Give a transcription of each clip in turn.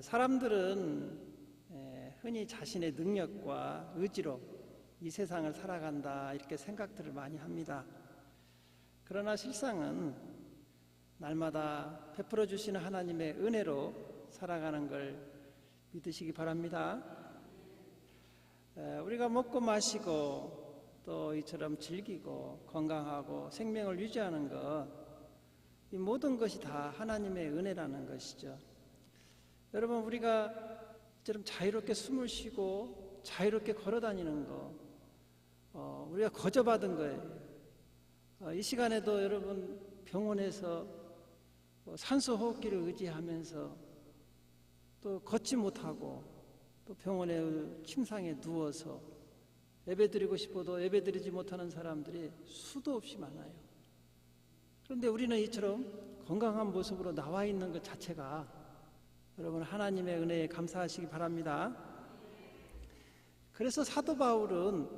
사람들은 흔히 자신의 능력과 의지로 이 세상을 살아간다 이렇게 생각들을 많이 합니다. 그러나 실상은 날마다 베풀어 주시는 하나님의 은혜로 살아가는 걸 믿으시기 바랍니다. 우리가 먹고 마시고 또 이처럼 즐기고 건강하고 생명을 유지하는 것, 이 모든 것이 다 하나님의 은혜라는 것이죠. 여러분, 우리가 이처럼 자유롭게 숨을 쉬고 자유롭게 걸어다니는 거, 우리가 거저받은 거예요. 이 시간에도 여러분 병원에서 산소 호흡기를 의지하면서 또 걷지 못하고 또 병원의 침상에 누워서 예배드리고 싶어도 예배드리지 못하는 사람들이 수도 없이 많아요. 그런데 우리는 이처럼 건강한 모습으로 나와 있는 것 자체가 여러분 하나님의 은혜에 감사하시기 바랍니다. 그래서 사도 바울은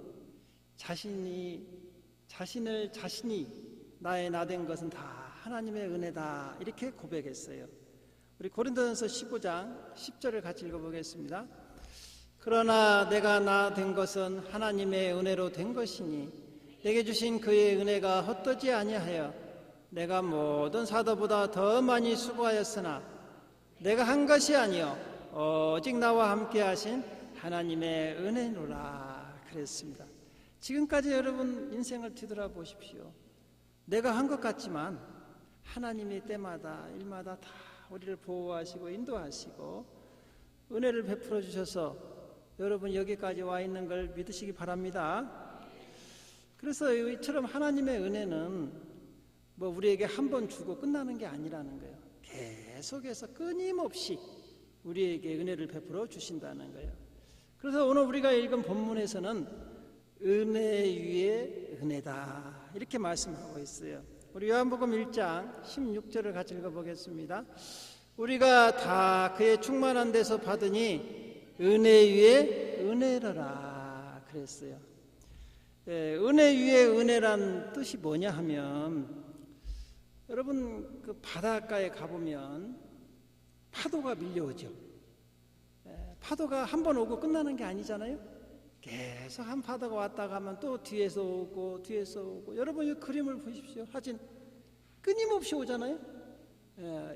자신이 나의 나된 것은 다 하나님의 은혜다 이렇게 고백했어요. 우리 고린도전서 15장 10절을 같이 읽어보겠습니다. 그러나 내가 나 된 것은 하나님의 은혜로 된 것이니 내게 주신 그의 은혜가 헛되지 아니하여 내가 모든 사도보다 더 많이 수고하였으나 내가 한 것이 아니요 오직 나와 함께 하신 하나님의 은혜노라 그랬습니다. 지금까지 여러분 인생을 뒤돌아보십시오. 내가 한 것 같지만 하나님이 때마다 일마다 다 우리를 보호하시고 인도하시고 은혜를 베풀어 주셔서 여러분 여기까지 와 있는 걸 믿으시기 바랍니다. 그래서 이처럼 하나님의 은혜는 우리에게 한 번 주고 끝나는 게 아니라는 거예요. 계속해서 끊임없이 우리에게 은혜를 베풀어 주신다는 거예요. 그래서 오늘 우리가 읽은 본문에서는 은혜 위에 은혜다 이렇게 말씀하고 있어요. 우리 요한복음 1장 16절을 같이 읽어보겠습니다. 우리가 다 그의 충만한 데서 받으니 은혜 위에 은혜더라 그랬어요. 은혜 위에 은혜란 뜻이 뭐냐 하면 여러분 그 바닷가에 가보면 파도가 밀려오죠. 파도가 한 번 오고 끝나는 게 아니잖아요. 계속 한 파도가 왔다 가면 또 뒤에서 오고 여러분 이 그림을 보십시오. 하진 끊임없이 오잖아요.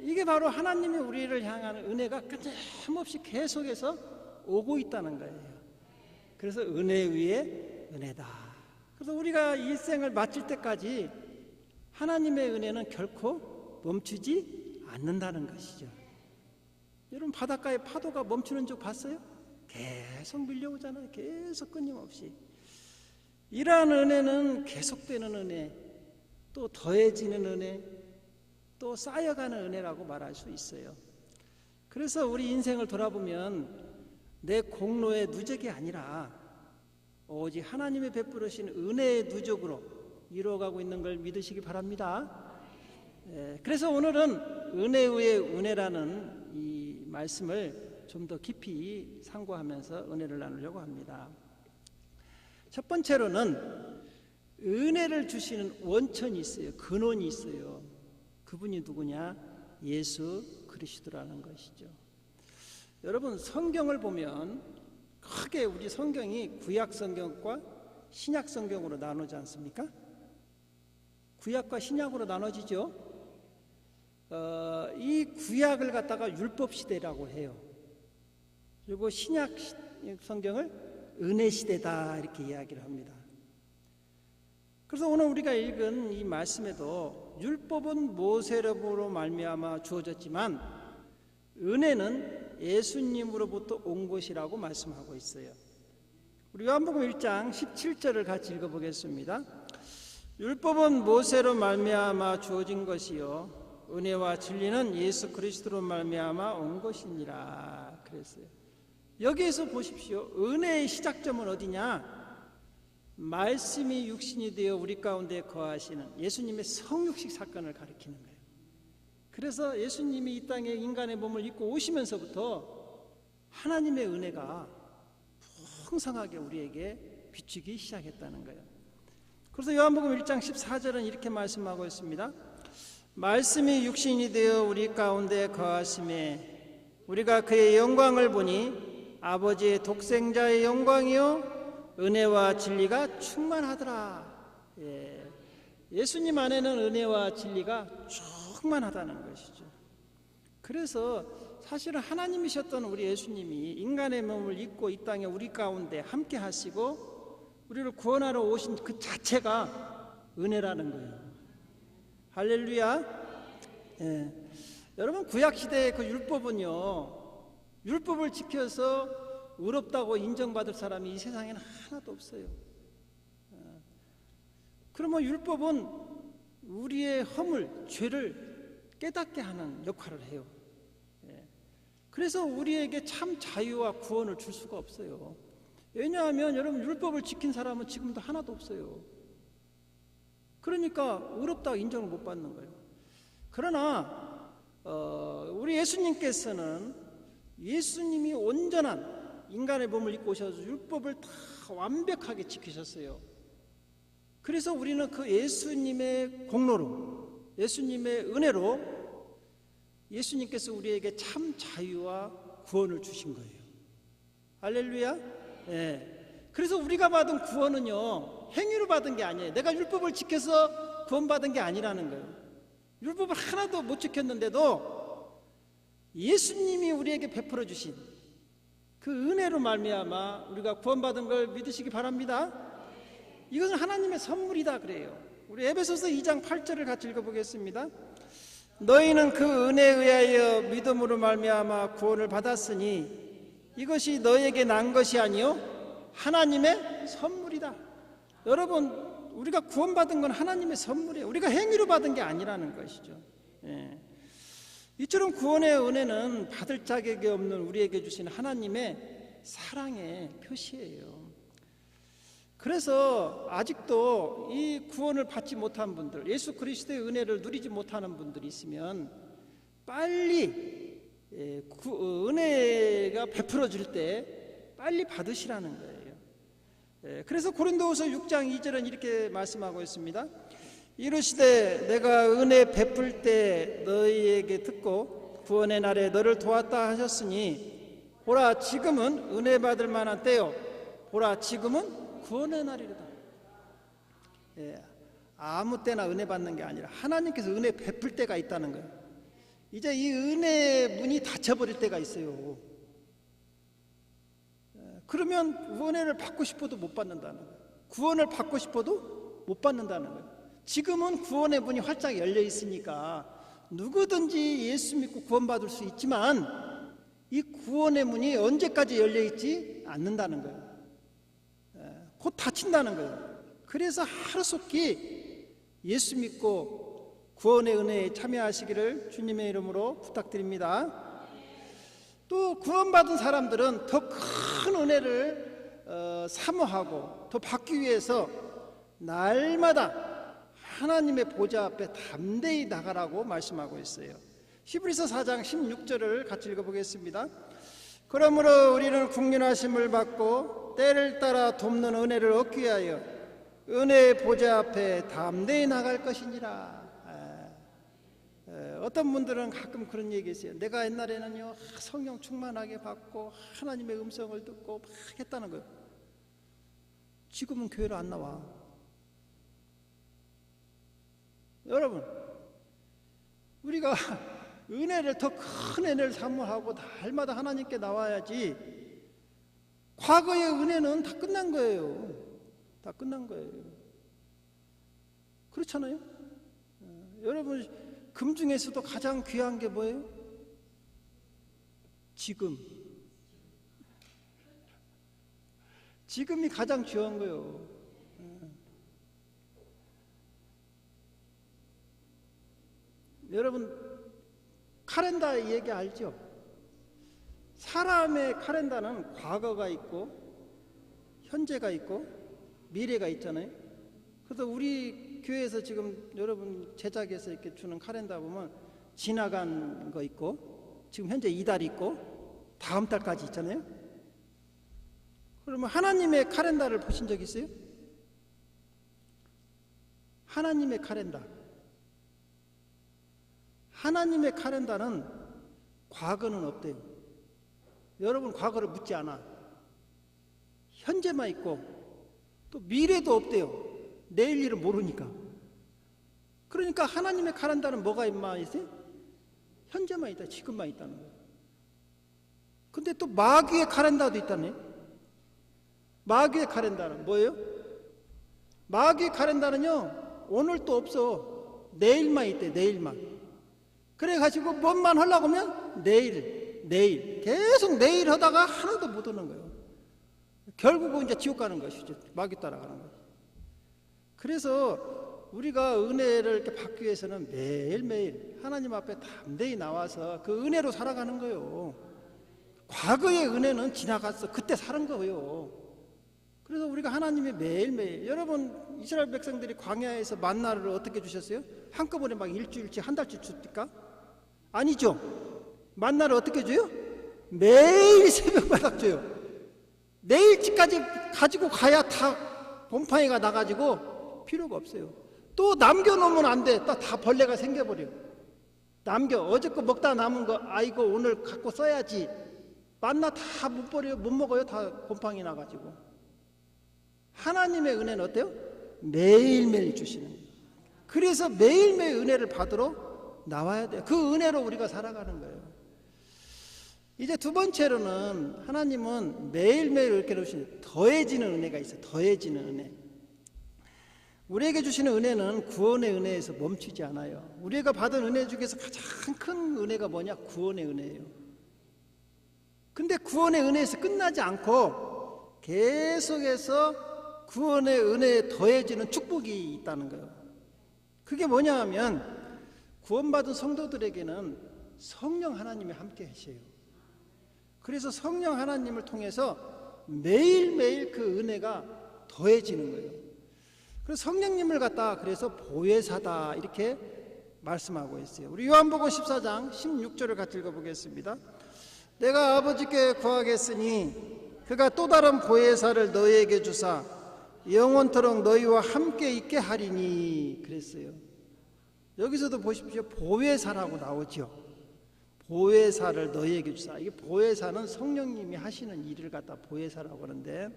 이게 바로 하나님이 우리를 향하는 은혜가 끊임없이 계속해서 오고 있다는 거예요. 그래서 은혜 위에 은혜다. 그래서 우리가 일생을 마칠 때까지 하나님의 은혜는 결코 멈추지 않는다는 것이죠. 여러분 바닷가에 파도가 멈추는 적 봤어요? 계속 밀려오잖아요. 계속 끊임없이. 이러한 은혜는 계속되는 은혜, 또 더해지는 은혜, 또 쌓여가는 은혜라고 말할 수 있어요. 그래서 우리 인생을 돌아보면 내 공로의 누적이 아니라 오직 하나님의 베풀으신 은혜의 누적으로 이루어가고 있는 걸 믿으시기 바랍니다. 그래서 오늘은 은혜 위에 은혜라는 이 말씀을 좀 더 깊이 상고하면서 은혜를 나누려고 합니다. 첫 번째로는 은혜를 주시는 원천이 있어요. 근원이 있어요. 그분이 누구냐? 예수 그리스도라는 것이죠. 여러분 성경을 보면 크게 우리 성경이 구약 성경과 신약 성경으로 나누지 않습니까? 구약과 신약으로 나눠지죠. 이 구약을 갖다가 율법 시대라고 해요. 그리고 신약 성경을 은혜 시대다 이렇게 이야기를 합니다. 그래서 오늘 우리가 읽은 이 말씀에도 율법은 모세로부터 말미암아 주어졌지만 은혜는 예수님으로부터 온 것이라고 말씀하고 있어요. 우리 요한복음 1장 17절을 같이 읽어보겠습니다. 율법은 모세로 말미암아 주어진 것이요 은혜와 진리는 예수 그리스도로 말미암아 온 것이니라 그랬어요. 여기에서 보십시오. 은혜의 시작점은 어디냐? 말씀이 육신이 되어 우리 가운데 거하시는 예수님의 성육식 사건을 가리키는 거예요. 그래서 예수님이 이 땅에 인간의 몸을 입고 오시면서부터 하나님의 은혜가 풍성하게 우리에게 비추기 시작했다는 거예요. 그래서 요한복음 1장 14절은 이렇게 말씀하고 있습니다. 말씀이 육신이 되어 우리 가운데 거하심에 우리가 그의 영광을 보니 아버지의 독생자의 영광이요 은혜와 진리가 충만하더라. 예수님 안에는 은혜와 진리가 충만하다는 것이죠. 그래서 사실은 하나님이셨던 우리 예수님이 인간의 몸을 입고 이 땅에 우리 가운데 함께 하시고 우리를 구원하러 오신 그 자체가 은혜라는 거예요. 할렐루야. 여러분, 구약시대의 그 율법은요, 율법을 지켜서 의롭다고 인정받을 사람이 이 세상에는 하나도 없어요. 그러면 율법은 우리의 허물, 죄를 깨닫게 하는 역할을 해요. 그래서 우리에게 참 자유와 구원을 줄 수가 없어요. 왜냐하면 여러분, 율법을 지킨 사람은 지금도 하나도 없어요. 그러니까 의롭다고 인정을 못 받는 거예요. 그러나 우리 예수님께서는 예수님이 온전한 인간의 몸을 입고 오셔서 율법을 다 완벽하게 지키셨어요. 그래서 우리는 그 예수님의 공로로, 예수님의 은혜로 예수님께서 우리에게 참 자유와 구원을 주신 거예요. 할렐루야. 그래서 우리가 받은 구원은요, 행위로 받은 게 아니에요. 내가 율법을 지켜서 구원받은 게 아니라는 거예요. 율법을 하나도 못 지켰는데도 예수님이 우리에게 베풀어 주신 그 은혜로 말미암아 우리가 구원받은 걸 믿으시기 바랍니다. 이것은 하나님의 선물이다 그래요. 우리 에베소서 2장 8절을 같이 읽어보겠습니다. 너희는 그 은혜에 의하여 믿음으로 말미암아 구원을 받았으니 이것이 너희에게 난 것이 아니요 하나님의 선물이다. 여러분, 우리가 구원받은 건 하나님의 선물이에요. 우리가 행위로 받은 게 아니라는 것이죠. 이처럼 구원의 은혜는 받을 자격이 없는 우리에게 주신 하나님의 사랑의 표시예요. 그래서 아직도 이 구원을 받지 못한 분들, 예수 그리스도의 은혜를 누리지 못하는 분들이 있으면 빨리 은혜가 베풀어질 때 빨리 받으시라는 거예요. 그래서 고린도후서 6장 2절은 이렇게 말씀하고 있습니다. 이르시되 내가 은혜 베풀 때 너희에게 듣고 구원의 날에 너를 도왔다 하셨으니 보라 지금은 은혜 받을 만한 때요 보라 지금은 구원의 날이로다. 아무 때나 은혜 받는 게 아니라 하나님께서 은혜 베풀 때가 있다는 거예요. 이제 이 은혜 문이 닫혀버릴 때가 있어요. 그러면 은혜를 받고 싶어도 못 받는다는 거예요. 구원을 받고 싶어도 못 받는다는 거예요. 지금은 구원의 문이 활짝 열려 있으니까 누구든지 예수 믿고 구원받을 수 있지만 이 구원의 문이 언제까지 열려 있지 않는다는 거예요. 곧 닫힌다는 거예요. 그래서 하루속히 예수 믿고 구원의 은혜에 참여하시기를 주님의 이름으로 부탁드립니다. 또 구원받은 사람들은 더 큰 은혜를 사모하고 더 받기 위해서 날마다 하나님의 보좌 앞에 담대히 나가라고 말씀하고 있어요. 히브리서 4장 16절을 같이 읽어보겠습니다. 그러므로 우리는 국률하심을 받고 때를 따라 돕는 은혜를 얻기 위하여 은혜의 보좌 앞에 담대히 나갈 것이니라. 어떤 분들은 가끔 그런 얘기 있어요. 내가 옛날에는요 성령 충만하게 받고 하나님의 음성을 듣고 막 했다는 거예요. 지금은 교회로 안 나와. 여러분, 우리가 은혜를 더 큰 은혜를 사모하고 날마다 하나님께 나와야지. 과거의 은혜는 다 끝난 거예요. 다 끝난 거예요. 그렇잖아요. 여러분, 금 중에서도 가장 귀한 게 뭐예요? 지금이 가장 귀한 거예요. 여러분, 카렌다 얘기 알죠? 사람의 카렌다는 과거가 있고 현재가 있고 미래가 있잖아요. 그래서 우리 교회에서 지금 여러분 제작해서 이렇게 주는 카렌다 보면 지나간 거 있고 지금 현재 이달 있고 다음 달까지 있잖아요. 그러면 하나님의 카렌다를 보신 적 있어요? 하나님의 카렌다. 하나님의 카렌다는 과거는 없대요. 여러분 과거를 묻지 않아. 현재만 있고 또 미래도 없대요. 내일 일을 모르니까. 그러니까 하나님의 카렌다는 뭐가 있어요? 현재만 있다. 지금만 있다는 거예요. 근데 또 마귀의 카렌다도 있다네. 마귀의 카렌다는 뭐예요? 마귀의 카렌다는요, 오늘 또 없어. 내일만 있대. 내일만. 그래가지고 뭔만 하려고 하면 내일 계속 내일 하다가 하나도 못 오는 거예요. 결국은 이제 지옥 가는 것이죠. 마귀 따라가는 거예요. 그래서 우리가 은혜를 이렇게 받기 위해서는 매일매일 하나님 앞에 담대히 나와서 그 은혜로 살아가는 거예요. 과거의 은혜는 지나갔어. 그때 사는 거예요. 그래서 우리가 하나님이 매일매일, 여러분 이스라엘 백성들이 광야에서 만나를 어떻게 주셨어요? 한꺼번에 막 일주일치 한 달치 줍니까? 아니죠. 만나를 어떻게 줘요? 매일 새벽마다 줘요. 내일치까지 가지고 가야 다 곰팡이가 나가지고 필요가 없어요. 또 남겨놓으면 안 돼. 또 다 벌레가 생겨버려. 어제 거 먹다 남은 거 아이고 오늘 갖고 써야지. 만나 다 못 버려요. 못 먹어요. 다 곰팡이 나가지고. 하나님의 은혜는 어때요? 매일매일 주시는 거예요. 그래서 매일매일 은혜를 받으러 나와야 돼요. 그 은혜로 우리가 살아가는 거예요. 이제 두 번째로는 하나님은 매일매일 이렇게 주시는 더해지는 은혜가 있어요. 더해지는 은혜. 우리에게 주시는 은혜는 구원의 은혜에서 멈추지 않아요. 우리가 받은 은혜 중에서 가장 큰 은혜가 뭐냐? 구원의 은혜예요. 근데 구원의 은혜에서 끝나지 않고 계속해서 구원의 은혜에 더해지는 축복이 있다는 거예요. 그게 뭐냐 하면 구원받은 성도들에게는 성령 하나님이 함께 하셔요. 그래서 성령 하나님을 통해서 매일매일 그 은혜가 더해지는 거예요. 그래서 성령님을 갖다 그래서 보혜사다 이렇게 말씀하고 있어요. 우리 요한복음 14장 16절을 같이 읽어보겠습니다. 내가 아버지께 구하겠으니 그가 또 다른 보혜사를 너희에게 주사 영원토록 너희와 함께 있게 하리니 그랬어요. 여기서도 보십시오. 보혜사라고 나오죠. 보혜사를 너희에게 주사. 이게 보혜사는 성령님이 하시는 일을 갖다 보혜사라고 하는데,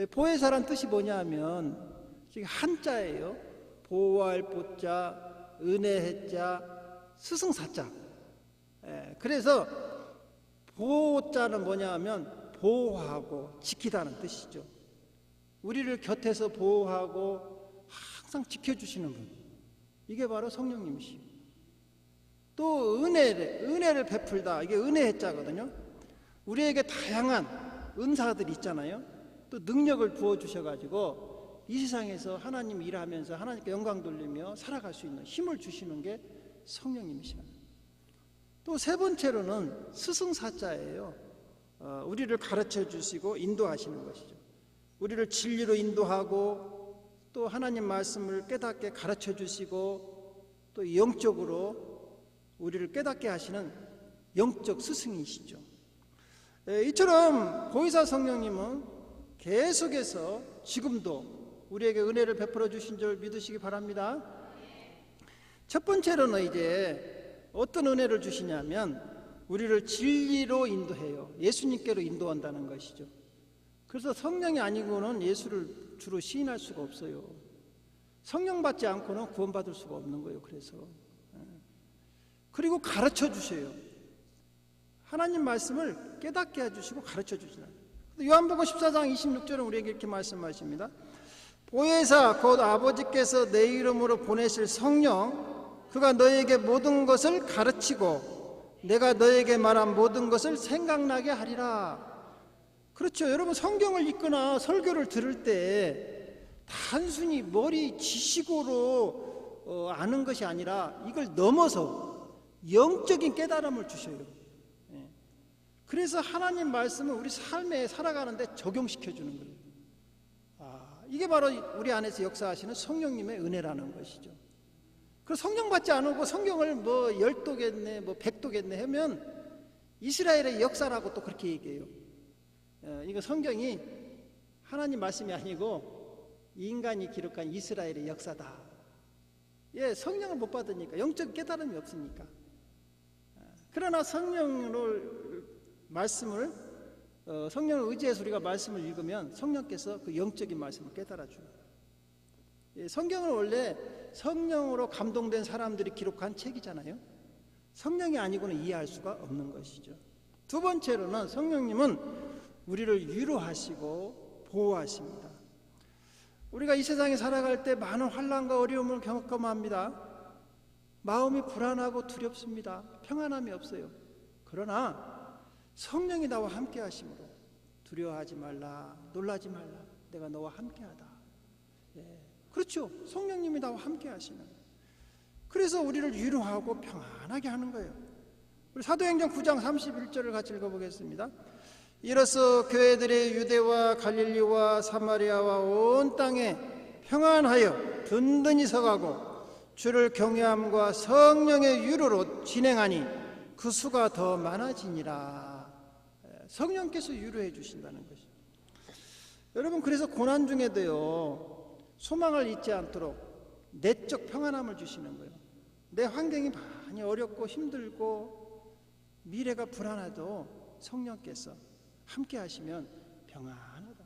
보혜사란 뜻이 뭐냐 하면 지금 한자예요. 보호할 보자, 은혜해자, 스승사자. 그래서 보호자는 뭐냐 하면 보호하고 지키다는 뜻이죠. 우리를 곁에서 보호하고 항상 지켜주시는 분, 이게 바로 성령님이시고, 또 은혜를 베풀다, 이게 은혜자거든요. 우리에게 다양한 은사들이 있잖아요. 또 능력을 부어주셔가지고 이 세상에서 하나님 일하면서 하나님께 영광 돌리며 살아갈 수 있는 힘을 주시는 게 성령님이시라. 또 세 번째로는 스승사자예요. 우리를 가르쳐 주시고 인도하시는 것이죠. 우리를 진리로 인도하고 또 하나님 말씀을 깨닫게 가르쳐 주시고 또 영적으로 우리를 깨닫게 하시는 영적 스승이시죠. 이처럼 보혜사 성령님은 계속해서 지금도 우리에게 은혜를 베풀어 주신 줄 믿으시기 바랍니다. 첫 번째로는 이제 어떤 은혜를 주시냐면 우리를 진리로 인도해요. 예수님께로 인도한다는 것이죠. 그래서 성령이 아니고는 예수를 주로 시인할 수가 없어요. 성령 받지 않고는 구원받을 수가 없는 거예요. 그리고 가르쳐 주셔요. 하나님 말씀을 깨닫게 해주시고 가르쳐 주시다. 요한복음 14장 26절은 우리에게 이렇게 말씀하십니다. 보혜사 곧 아버지께서 내 이름으로 보내실 성령, 그가 너에게 모든 것을 가르치고 내가 너에게 말한 모든 것을 생각나게 하리라. 그렇죠. 여러분, 성경을 읽거나 설교를 들을 때 단순히 머리 지식으로 아는 것이 아니라 이걸 넘어서 영적인 깨달음을 주셔요. 그래서 하나님 말씀을 우리 삶에 살아가는데 적용시켜주는 거예요. 이게 바로 우리 안에서 역사하시는 성령님의 은혜라는 것이죠. 그 성령 받지 않고 성경을 뭐 10도겠네 뭐 100도겠네 하면 이스라엘의 역사라고 또 그렇게 얘기해요. 이거 성경이 하나님 말씀이 아니고 인간이 기록한 이스라엘의 역사다. 성령을 못 받으니까 영적 깨달음이 없으니까. 그러나 성령을 말씀을 성령을 의지해서 우리가 말씀을 읽으면 성령께서 그 영적인 말씀을 깨달아 줘요. 성경은 원래 성령으로 감동된 사람들이 기록한 책이잖아요. 성령이 아니고는 이해할 수가 없는 것이죠. 두 번째로는 성령님은 우리를 위로하시고 보호하십니다. 우리가 이 세상에 살아갈 때 많은 환난과 어려움을 경험합니다. 마음이 불안하고 두렵습니다. 평안함이 없어요. 그러나 성령이 나와 함께 하심으로 두려워하지 말라, 놀라지 말라, 내가 너와 함께하다. 그렇죠. 성령님이 나와 함께 하시는. 그래서 우리를 위로하고 평안하게 하는 거예요. 우리 사도행전 9장 31절을 같이 읽어보겠습니다. 이로써 교회들이 유대와 갈릴리와 사마리아와 온 땅에 평안하여 든든히 서가고 주를 경외함과 성령의 위로로 진행하니 그 수가 더 많아지니라. 성령께서 위로해 주신다는 것이죠. 여러분, 그래서 고난 중에도요, 소망을 잊지 않도록 내적 평안함을 주시는 거예요. 내 환경이 많이 어렵고 힘들고 미래가 불안해도 성령께서 함께 하시면 평안하다.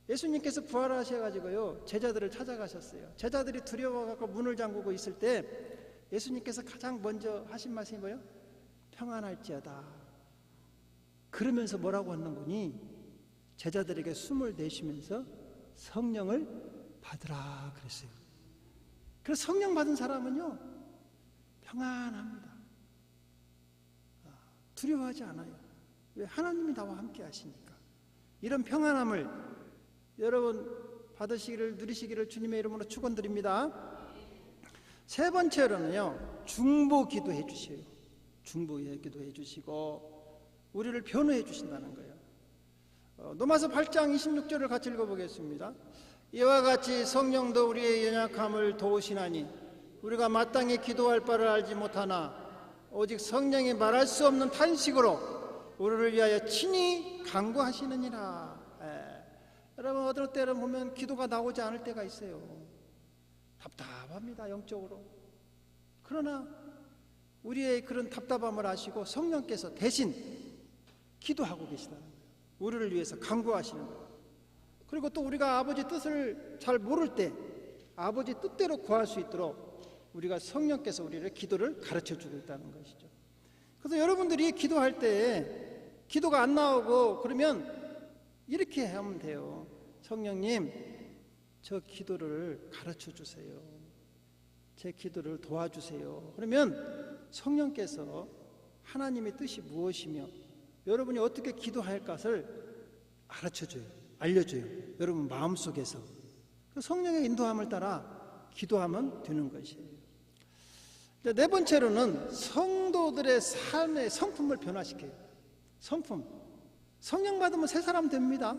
예수님께서 부활하셔가지고요, 제자들을 찾아가셨어요. 제자들이 두려워갖고 문을 잠그고 있을 때 예수님께서 가장 먼저 하신 말씀이 뭐예요? 평안할지어다. 그러면서 뭐라고 하는 거니? 제자들에게 숨을 내쉬면서 성령을 받으라 그랬어요. 그래서 성령 받은 사람은요, 평안합니다. 두려워하지 않아요. 왜? 하나님이 나와 함께 하시니까. 이런 평안함을 여러분 받으시기를, 누리시기를 주님의 이름으로 축원드립니다. 세 번째로는요, 중보 기도해 주셔요. 중보 기도해 주시고 우리를 변호해 주신다는 거예요. 로마서 8장 26절을 같이 읽어보겠습니다. 이와 같이 성령도 우리의 연약함을 도우시나니 우리가 마땅히 기도할 바를 알지 못하나 오직 성령이 말할 수 없는 탄식으로 우리를 위하여 친히 간구하시느니라. 여러분, 어떨 때는 보면 기도가 나오지 않을 때가 있어요. 답답합니다, 영적으로. 그러나 우리의 그런 답답함을 아시고 성령께서 대신 기도하고 계시다는 거예요. 우리를 위해서 간구하시는 거예요. 그리고 또 우리가 아버지 뜻을 잘 모를 때 아버지 뜻대로 구할 수 있도록 우리가 성령께서 우리를 기도를 가르쳐주고 있다는 것이죠. 그래서 여러분들이 기도할 때 기도가 안 나오고 그러면 이렇게 하면 돼요. 성령님, 저 기도를 가르쳐 주세요. 제 기도를 도와주세요. 그러면 성령께서 하나님의 뜻이 무엇이며 여러분이 어떻게 기도할 것을 가르쳐줘요. 알려줘요. 여러분 마음속에서. 성령의 인도함을 따라 기도하면 되는 것이에요. 네 번째로는 성도들의 삶의 성품을 변화시켜요. 성품. 성령 받으면 새 사람 됩니다.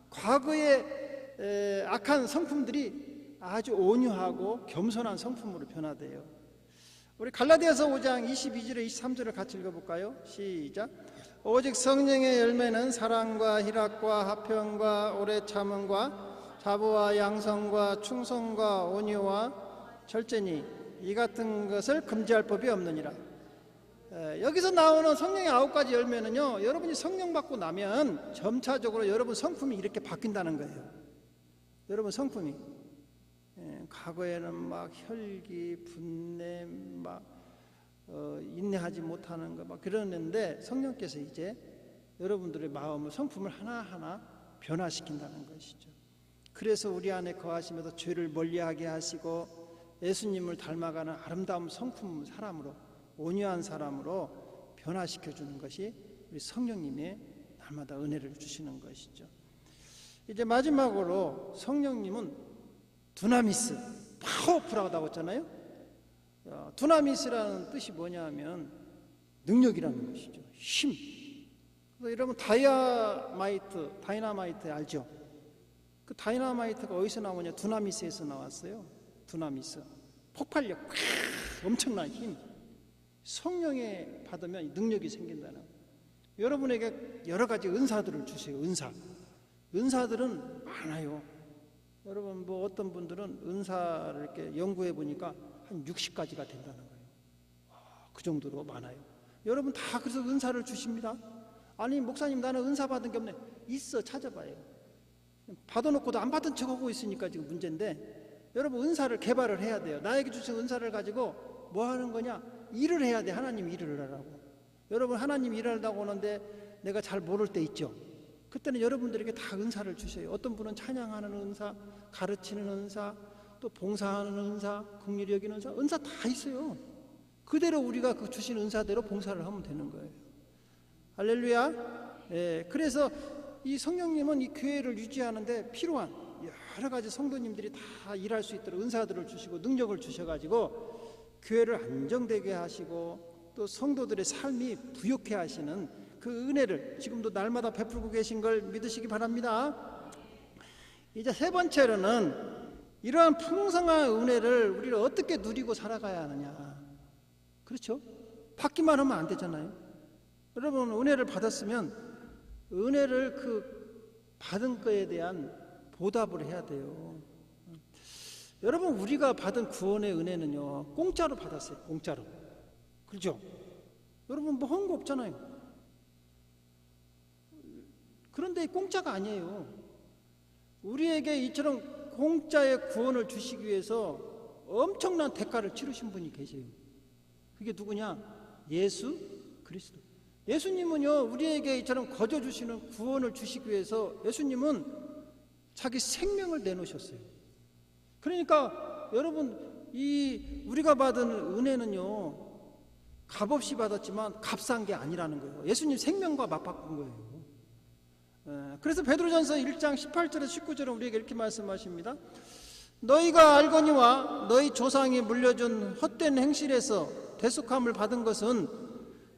과거의 악한 성품들이 아주 온유하고 겸손한 성품으로 변화돼요. 우리 갈라디아서 5장 22절에 23절을 같이 읽어볼까요? 시작. 오직 성령의 열매는 사랑과 희락과 화평과 오래 참음과 자부와 양성과 충성과 온유와 절제니 이 같은 것을 금지할 법이 없느니라. 여기서 나오는 성령의 9가지 열매는요, 여러분이 성령 받고 나면 점차적으로 여러분 성품이 이렇게 바뀐다는 거예요. 여러분 성품이 과거에는 막 혈기, 분내, 막 인내하지 못하는 거 막 그러는데 성령께서 이제 여러분들의 마음을, 성품을 하나하나 변화시킨다는 것이죠. 그래서 우리 안에 거하시면서 죄를 멀리하게 하시고 예수님을 닮아가는 아름다운 성품 사람으로, 온유한 사람으로 변화시켜주는 것이 우리 성령님의 날마다 은혜를 주시는 것이죠. 이제 마지막으로 성령님은 두나미스, 파워풀하다고 했잖아요. 두나미스라는 뜻이 뭐냐면 능력이라는 것이죠. 힘. 그래서 여러분 다이나마이트 알죠? 그 다이나마이트가 어디서 나오냐? 두나미스에서 나왔어요. 두나미스. 폭발력, 엄청난 힘. 성령에 받으면 능력이 생긴다는. 여러분에게 여러 가지 은사들을 주세요. 은사들은 많아요. 여러분 뭐 어떤 분들은 은사를 이렇게 연구해 보니까 한 60가지가 된다는 거예요. 그 정도로 많아요. 여러분 다 그래서 은사를 주십니다. 아니 목사님 나는 은사 받은 게 없네. 있어, 찾아봐요. 받아놓고도 안 받은 척하고 있으니까 지금 문제인데, 여러분 은사를 개발을 해야 돼요. 나에게 주신 은사를 가지고 뭐 하는 거냐? 일을 해야 돼. 하나님 일을 하라고. 여러분 하나님 일하려고 하는데 내가 잘 모를 때 있죠. 그때는 여러분들에게 다 은사를 주셔요. 어떤 분은 찬양하는 은사, 가르치는 은사, 또 봉사하는 은사, 긍휼히 여기는 은사 다 있어요. 그대로 우리가 그 주신 은사대로 봉사를 하면 되는 거예요. 할렐루야. 예, 그래서 이 성령님은 이 교회를 유지하는데 필요한 여러 가지 성도님들이 다 일할 수 있도록 은사들을 주시고 능력을 주셔가지고 교회를 안정되게 하시고 또 성도들의 삶이 부욕해 하시는 그 은혜를 지금도 날마다 베풀고 계신 걸 믿으시기 바랍니다. 이제 세 번째로는 이러한 풍성한 은혜를 우리가 어떻게 누리고 살아가야 하느냐. 그렇죠? 받기만 하면 안 되잖아요. 여러분 은혜를 받았으면 은혜를 그 받은 거에 대한 보답을 해야 돼요. 여러분 우리가 받은 구원의 은혜는요 공짜로 받았어요. 공짜로. 그렇죠? 여러분 뭐 한 거 없잖아요. 그런데 공짜가 아니에요. 우리에게 이처럼 공짜의 구원을 주시기 위해서 엄청난 대가를 치르신 분이 계세요. 그게 누구냐? 예수 그리스도. 예수님은요 우리에게 이처럼 거저 주시는 구원을 주시기 위해서 예수님은 자기 생명을 내놓으셨어요. 그러니까 여러분 이 우리가 받은 은혜는요 값없이 받았지만 값싼 게 아니라는 거예요. 예수님 생명과 맞바꾼 거예요. 그래서 베드로전서 1장 18절에서 19절은 우리에게 이렇게 말씀하십니다. 너희가 알거니와 너희 조상이 물려준 헛된 행실에서 대속함을 받은 것은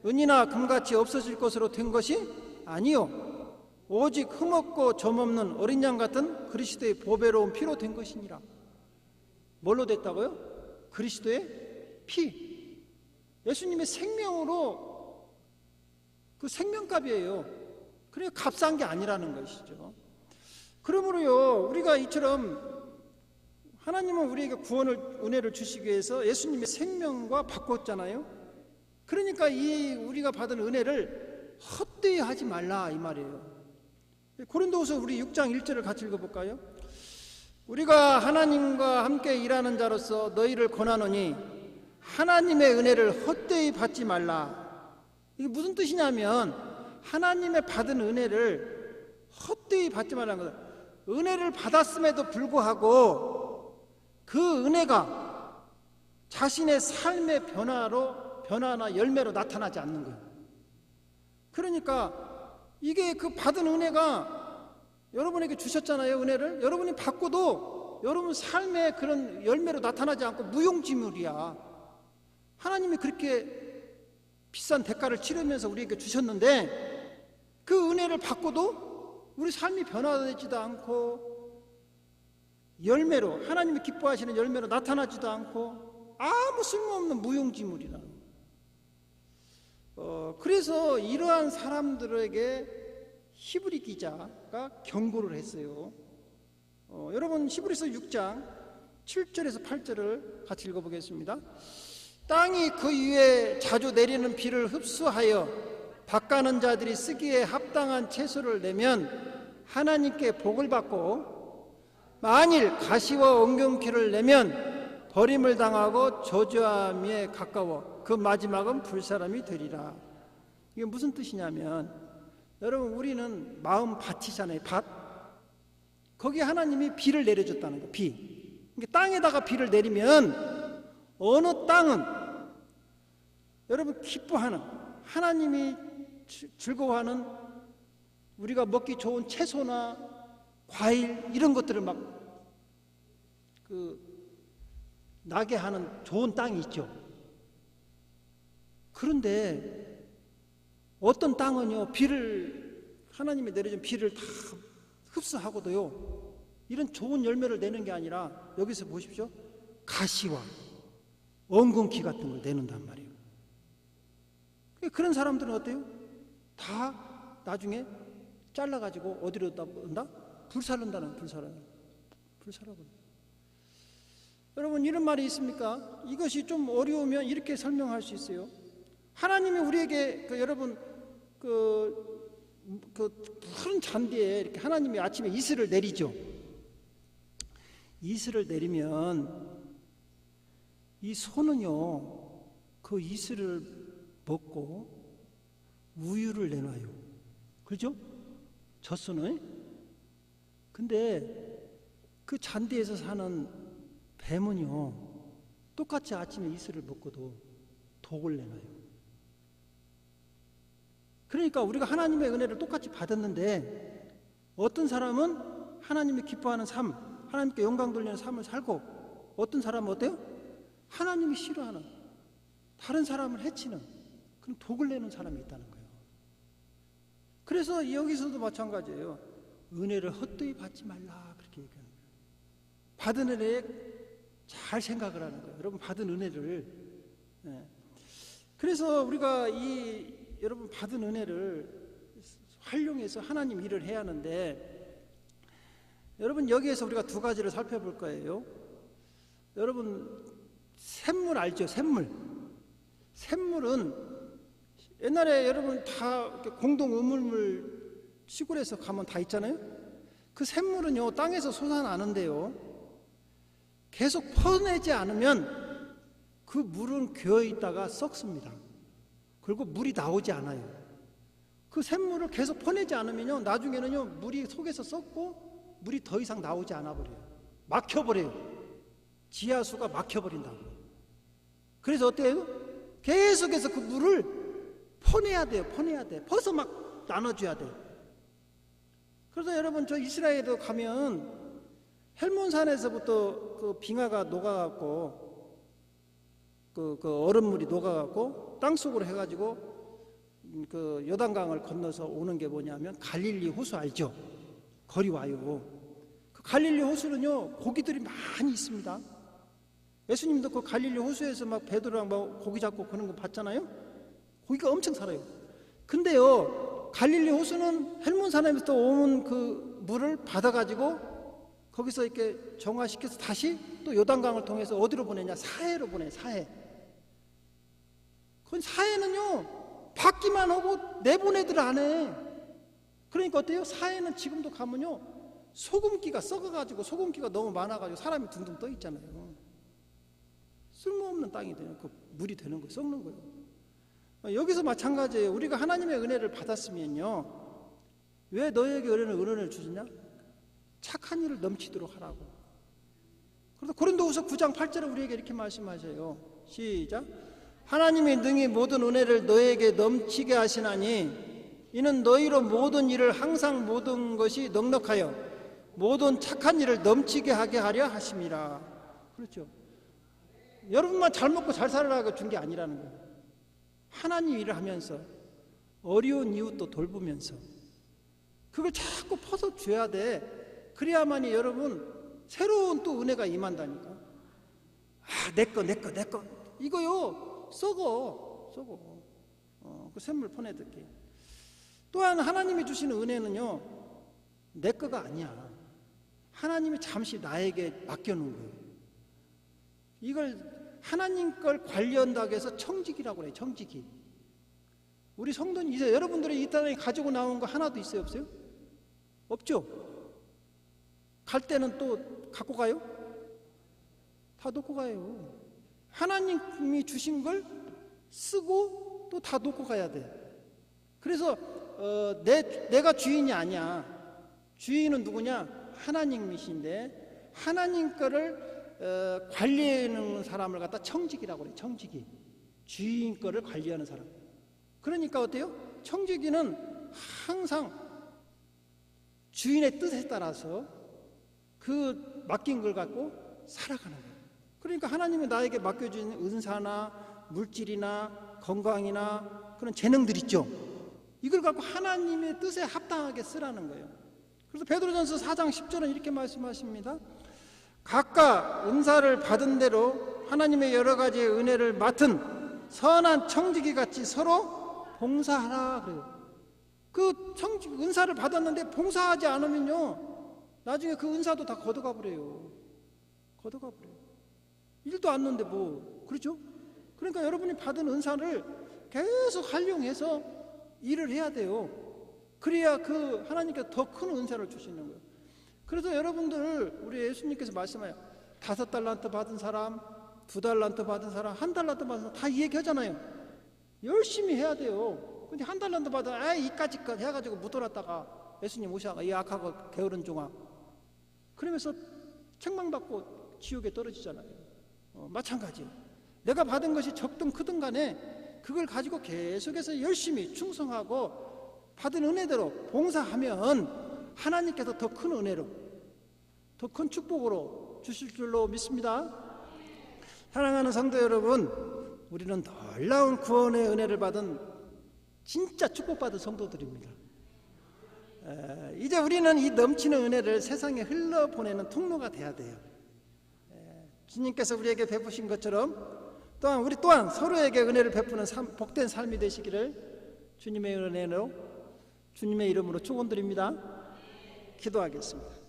은이나 금같이 없어질 것으로 된 것이 아니요 오직 흠없고 점없는 어린 양 같은 그리스도의 보배로운 피로 된 것이니라. 뭘로 됐다고요? 그리스도의 피. 예수님의 생명으로 그 생명값이에요. 그러니까 값싼 게 아니라는 것이죠. 그러므로요 우리가 이처럼 하나님은 우리에게 구원을 은혜를 주시기 위해서 예수님의 생명과 바꿨잖아요. 그러니까 이 우리가 받은 은혜를 헛되이 하지 말라 이 말이에요. 고린도후서 우리 6장 1절을 같이 읽어볼까요? 우리가 하나님과 함께 일하는 자로서 너희를 권하노니 하나님의 은혜를 헛되이 받지 말라. 이게 무슨 뜻이냐면 하나님의 받은 은혜를 헛되이 받지 말라는 거예요. 은혜를 받았음에도 불구하고 그 은혜가 자신의 삶의 변화나 열매로 나타나지 않는 거예요. 그러니까 이게 그 받은 은혜가 여러분에게 주셨잖아요. 은혜를 여러분이 받고도 여러분 삶의 그런 열매로 나타나지 않고 무용지물이야. 하나님이 그렇게 비싼 대가를 치르면서 우리에게 주셨는데 그 은혜를 받고도 우리 삶이 변화되지도 않고 열매로 하나님이 기뻐하시는 열매로 나타나지도 않고 아무 쓸모없는 무용지물이라. 그래서 이러한 사람들에게 히브리 기자가 경고를 했어요. 여러분 히브리서 6장 7절에서 8절을 같이 읽어보겠습니다. 땅이 그 위에 자주 내리는 비를 흡수하여 밭가는 자들이 쓰기에 합당한 채소를 내면 하나님께 복을 받고 만일 가시와 엉겅퀴를 내면 버림을 당하고 저주함에 가까워 그 마지막은 불사람이 되리라. 이게 무슨 뜻이냐면 여러분 우리는 마음 밭이잖아요. 밭. 거기에 하나님이 비를 내려줬다는 거예요. 비. 그러니까 땅에다가 비를 내리면 어느 땅은 여러분 기뻐하는 하나님이 즐거워하는 우리가 먹기 좋은 채소나 과일 이런 것들을 막 나게 하는 좋은 땅이 있죠. 그런데 어떤 땅은요 하나님이 내려준 비를 다 흡수하고도요 이런 좋은 열매를 내는 게 아니라 여기서 보십시오. 가시와 엉겅퀴 같은 걸 내는단 말이에요. 그런 사람들은 어때요? 다 나중에 잘라가지고 어디로 온다? 불살른다는 불살라버려. 여러분 이런 말이 있습니까? 이것이 좀 어려우면 이렇게 설명할 수 있어요. 하나님이 우리에게 여러분 그 푸른 잔디에 이렇게 하나님이 아침에 이슬을 내리죠. 이슬을 내리면 이 소는요, 그 이슬을 먹고 우유를 내놔요. 그죠? 젖소는. 근데 그 잔디에서 사는 뱀은요, 똑같이 아침에 이슬을 먹고도 독을 내놔요. 그러니까 우리가 하나님의 은혜를 똑같이 받았는데 어떤 사람은 하나님이 기뻐하는 삶, 하나님께 영광 돌리는 삶을 살고, 어떤 사람은 어때요? 하나님이 싫어하는, 다른 사람을 해치는 그런 독을 내는 사람이 있다는 거예요. 그래서 여기서도 마찬가지예요. 은혜를 헛되이 받지 말라, 그렇게 얘기하는 거예요. 받은 은혜에 잘 생각을 하는 거예요. 여러분, 받은 은혜를. 그래서 우리가 여러분 받은 은혜를 활용해서 하나님 일을 해야 하는데, 여러분 여기에서 우리가 두 가지를 살펴볼 거예요. 여러분 샘물 알죠? 샘물은 옛날에 여러분 다 공동 우물물 시골에서 가면 다 있잖아요. 그 샘물은요, 땅에서 솟아나는데요, 계속 퍼내지 않으면 그 물은 괴어 있다가 썩습니다. 그리고 물이 나오지 않아요. 그 샘물을 계속 퍼내지 않으면요, 나중에는요, 물이 속에서 썩고 물이 더 이상 나오지 않아 버려요. 막혀버려요. 지하수가 막혀버린다고. 그래서 어때요? 계속해서 그 물을 퍼내야 돼요. 퍼서 막 나눠줘야 돼요. 그래서 여러분, 저 이스라엘에 가면 헬몬산에서부터 그 빙하가 녹아갖고 그 얼음물이 녹아갖고 땅속으로 해가지고 그 요단강을 건너서 오는 게 뭐냐면 갈릴리 호수 알죠? 거리 와요. 그 갈릴리 호수는요, 고기들이 많이 있습니다. 예수님도 그 갈릴리 호수에서 막 베드로랑 막 고기 잡고 그런 거 봤잖아요. 고기가 엄청 살아요. 근데요, 갈릴리 호수는 헬몬산에서 오는 그 물을 받아가지고 거기서 이렇게 정화시켜서 다시 또 요단강을 통해서 어디로 보내냐? 사해로 보내. 사해. 그 사해는요, 받기만 하고 내보내들 안 해. 그러니까 어때요? 사해는 지금도 가면요, 소금기가 썩어가지고, 소금기가 너무 많아가지고 사람이 둥둥 떠 있잖아요. 쓸모없는 땅이 되는, 그 물이 되는 거예요. 썩는 거예요. 여기서 마찬가지예요. 우리가 하나님의 은혜를 받았으면요, 왜 너에게 은혜를 주시냐? 착한 일을 넘치도록 하라고. 그래서 고린도후서 9장 8절에 우리에게 이렇게 말씀하셔요. 시작. 하나님이 능히 모든 은혜를 너에게 넘치게 하시나니 이는 너희로 모든 일을 항상 모든 것이 넉넉하여 모든 착한 일을 넘치게 하게 하려 하심이라. 그렇죠. 여러분만 잘 먹고 잘 살아라고 준 게 아니라는 거예요. 하나님 일을 하면서 어려운 이웃도 돌보면서 그걸 자꾸 퍼서 줘야 돼. 그래야만이 여러분 새로운 또 은혜가 임한다니까. 아, 내 거 이거요, 썩어. 그 샘물 퍼내듣기. 또한 하나님이 주시는 은혜는요, 내 거가 아니야. 하나님이 잠시 나에게 맡겨놓은 거예요. 이걸 하나님 걸 관리한다고 해서 청지기라고 그래요. 청지기. 우리 성도님, 이제 여러분들이 이 땅에 가지고 나온 거 하나도 있어요? 없어요? 없죠? 갈 때는 또 갖고 가요? 다 놓고 가요. 하나님이 주신 걸 쓰고 또 다 놓고 가야 돼. 그래서 내가 주인이 아니야. 주인은 누구냐? 하나님이신데 하나님 거를 관리하는 사람을 갖다 청지기라고 그래요. 청지기. 주인 거를 관리하는 사람. 그러니까 어때요? 청지기는 항상 주인의 뜻에 따라서 그 맡긴 걸 갖고 살아가는 거예요. 그러니까 하나님이 나에게 맡겨주신 은사나 물질이나 건강이나 그런 재능들 있죠. 이걸 갖고 하나님의 뜻에 합당하게 쓰라는 거예요. 그래서 베드로전서 4장 10절은 이렇게 말씀하십니다. 각각 은사를 받은 대로 하나님의 여러 가지의 은혜를 맡은 선한 청지기 같이 서로 봉사하라 그래요. 그 은사를 받았는데 봉사하지 않으면요, 나중에 그 은사도 다 걷어가 버려요. 일도 안 넣는데 뭐, 그렇죠? 그러니까 여러분이 받은 은사를 계속 활용해서 일을 해야 돼요. 그래야 그 하나님께서 더 큰 은사를 주시는 거예요. 그래서 여러분들, 우리 예수님께서 말씀하여 5달란트 받은 사람, 2달란트 받은 사람, 1달란트 받은 사람 다 얘기하잖아요. 열심히 해야 돼요. 근데 1달란트 받아 이까짓것 해가지고 묻어놨다가 예수님 오셔가 이 악하고 게으른 종아, 그러면서 책망받고 지옥에 떨어지잖아요. 마찬가지예요. 내가 받은 것이 적든 크든 간에 그걸 가지고 계속해서 열심히 충성하고 받은 은혜대로 봉사하면 하나님께서 더 큰 은혜로, 더 큰 축복으로 주실 줄로 믿습니다. 사랑하는 성도 여러분, 우리는 놀라운 구원의 은혜를 받은 진짜 축복받은 성도들입니다. 이제 우리는 이 넘치는 은혜를 세상에 흘러보내는 통로가 돼야 돼요. 주님께서 우리에게 베푸신 것처럼 또한 우리 또한 서로에게 은혜를 베푸는 복된 삶이 되시기를 주님의 은혜로, 주님의 이름으로 축원드립니다. 기도하겠습니다.